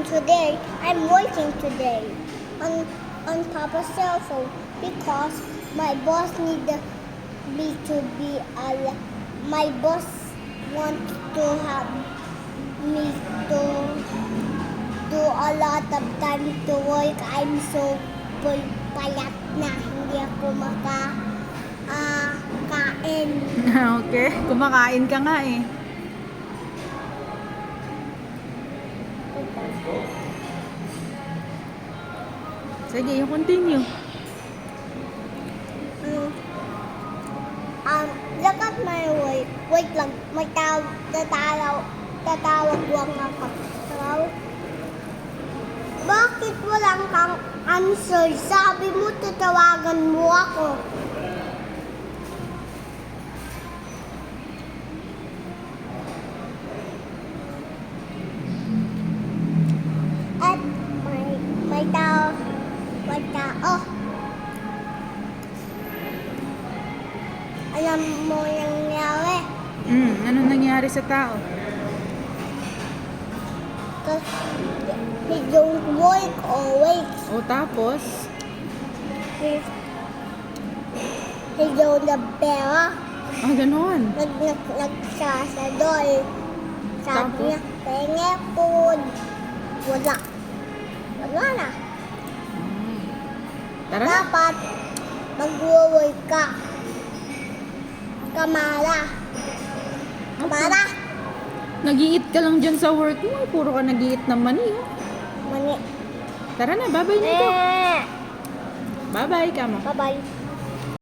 today. I'm working today on Papa's cell phone because my boss need me to be my boss wants to have me to do a lot of time to work. I'm so payat na hindi ako kain. Okay, kumakain ka nga eh. Sige, you continue. Look at my weight. Wait lang, may tatawag lang ako. Hello? Bakit walang kang answer? Sabi mo, tatawagan mo ako. At may tao. Alam mo yung nangyari? Ano nangyari sa tao? He don't work always. O tapos? He don't have pera. Ganon. Nagsasadol. Sabi niya, penge food. Wala. Wala na. Tara na. Dapat mag-work ka. Kamala. Nag-i-eat ka lang dyan sa work mo. Puro ka nag-i-eat ng mani. Oh. Mani. Tara na, bye-bye na ito. Bye-bye ka mo. Bye-bye.